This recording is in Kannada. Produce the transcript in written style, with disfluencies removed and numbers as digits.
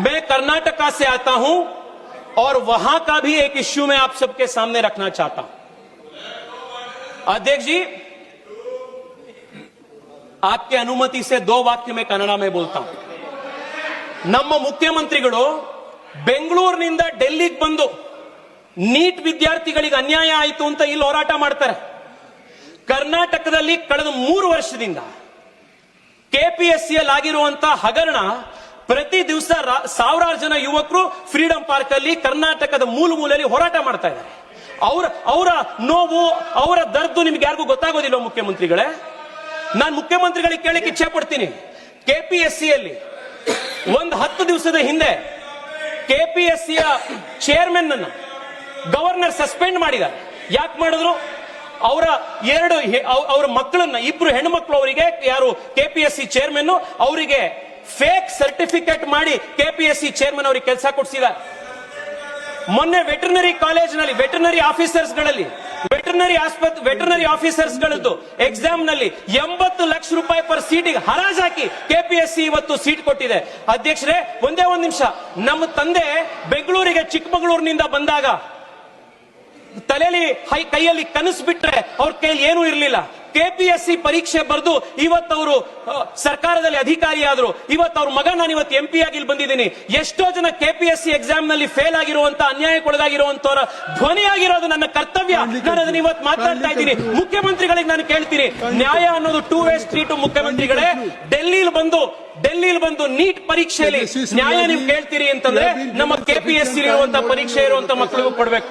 मैं कर्नाटका से आता हूं और वहां का भी एक इश्यू मैं आप सबके सामने रखना चाहता हूं। अध्यक्ष जी, आपके अनुमति से 2 वाक्य मैं कन्नड़ में बोलता हूं। ನಮ್ಮ ಮುಖ್ಯಮಂತ್ರಿಗಳು ಬೆಂಗಳೂರಿನಿಂದ ಡೆಲ್ಲಿಗೆ ಬಂದು ನೀಟ್ ವಿದ್ಯಾರ್ಥಿಗಳಿಗೆ ಅನ್ಯಾಯ ಆಯಿತು ಅಂತ ಇಲ್ಲಿ ಹೋರಾಟ ಮಾಡ್ತಾರೆ. ಕರ್ನಾಟಕದಲ್ಲಿ ಕಳೆದ 3 ವರ್ಷದಿಂದ ಕೆಪಿಎಸ್ಸಿಯಲ್ಲಿ ಆಗಿರುವಂತಹ ಹಗರಣ ಪ್ರತಿ ದಿವಸ ಸಾವಿರಾರು ಜನ ಯುವಕರು ಫ್ರೀಡಂ ಪಾರ್ಕ್ ಅಲ್ಲಿ ಕರ್ನಾಟಕದ ಮೂಲೆಯಲ್ಲಿ ಹೋರಾಟ ಮಾಡ್ತಾ ಇದ್ದಾರೆ. ಅವರ ನೋವು, ಅವರ ದರ್ದು ನಿಮ್ಗೆ ಯಾರಿಗೂ ಗೊತ್ತಾಗೋದಿಲ್ಲ ಮುಖ್ಯಮಂತ್ರಿಗಳೇ. ನಾನು ಮುಖ್ಯಮಂತ್ರಿಗಳಿಗೆ ಕೇಳಕ್ಕೆ ಇಚ್ಛೆ ಪಡ್ತೀನಿ, ಕೆಪಿಎಸ್ಸಿಯಲ್ಲಿ ಒಂದು 10 ದಿವಸದ ಹಿಂದೆ ಕೆಪಿಎಸ್ಸಿಯ ಚೇರ್ಮನ್ ಅನ್ನು ಗವರ್ನರ್ ಸಸ್ಪೆಂಡ್ ಮಾಡಿದ್ದಾರೆ. ಯಾಕೆ ಮಾಡಿದ್ರು? ಅವರ ಮಕ್ಕಳನ್ನ, 2 ಹೆಣ್ಮಕ್ಳು, ಅವರಿಗೆ ಯಾರು ಕೆಪಿಎಸ್ಸಿ ಚೇರ್ಮನ್ ಅವರಿಗೆ ಫೇಕ್ ಸರ್ಟಿಫಿಕೇಟ್ ಮಾಡಿ ಕೆಪಿಎಸ್ಸಿ ಚೇರ್ಮನ್ ಅವರಿಗೆ ಕೆಲಸ ಕೊಡಿಸಿದ್ದಾರೆ. ಮೊನ್ನೆ ವೆಟರ್ನರಿ ಕಾಲೇಜಿನಲ್ಲಿ ವೆಟರ್ನರಿ ಆಫೀಸರ್ಸ್ ಗಳದ್ದು ಎಕ್ಸಾಮ್ ನಲ್ಲಿ 80 ಲಕ್ಷ ರೂಪಾಯಿ ಪರ್ ಸೀಟಿಗೆ ಹರಾಜಾಕಿ ಕೆಪಿಎಸ್ಸಿ ಇವತ್ತು ಸೀಟ್ ಕೊಟ್ಟಿದೆ. ಅಧ್ಯಕ್ಷರೇ, ಒಂದೇ ಒಂದು ನಿಮಿಷ. ನಮ್ಮ ತಂದೆ ಬೆಂಗಳೂರಿಗೆ ಚಿಕ್ಕಮಗಳೂರಿನಿಂದ ಬಂದಾಗ ತಲೆಯಲ್ಲಿ ಕೈಯಲ್ಲಿ ಕನಸು ಬಿಟ್ರೆ ಅವ್ರ ಕೈಯಲ್ಲಿ ಏನೂ ಇರಲಿಲ್ಲ. ಕೆಪಿಎಸ್ಸಿ ಪರೀಕ್ಷೆ ಬರೆದು ಇವತ್ತವರು ಸರ್ಕಾರದಲ್ಲಿ ಅಧಿಕಾರಿ ಆದ್ರು. ಇವತ್ತು ಅವ್ರ ಮಗ ನಾನು ಇವತ್ತು MP ಆಗಿ ಇಲ್ಲಿ ಬಂದಿದ್ದೀನಿ. ಎಷ್ಟೋ ಜನ ಕೆಪಿಎಸ್ಸಿ ಎಕ್ಸಾಮ್ ನಲ್ಲಿ ಫೇಲ್ ಆಗಿರುವಂತ, ಅನ್ಯಾಯಕ್ಕೊಳಗಾಗಿರುವಂತವರ ಧ್ವನಿಯಾಗಿರೋದು ನನ್ನ ಕರ್ತವ್ಯ. ನಾನು ಅದನ್ನ ಇವತ್ತು ಮಾತಾಡ್ತಾ ಇದ್ದೀನಿ. ಮುಖ್ಯಮಂತ್ರಿಗಳಿಗೆ ನಾನು ಕೇಳ್ತೀನಿ, ನ್ಯಾಯ ಅನ್ನೋದು 2 ವೇ ಸ್ಟ್ರೀಟ್. ಮುಖ್ಯಮಂತ್ರಿಗಳೇ, ಡೆಲ್ಲಿಲಿ ಬಂದು ನೀಟ್ ಪರೀಕ್ಷೆಯಲ್ಲಿ ನ್ಯಾಯ ನೀವು ಕೇಳ್ತೀರಿ ಅಂತಂದ್ರೆ ನಮ್ಮ ಕೆಪಿಎಸ್ಸಿ ಇರುವಂತ ಪರೀಕ್ಷೆ ಇರುವಂತ ಮಕ್ಕಳಿಗೂ ಕೊಡ್ಬೇಕು.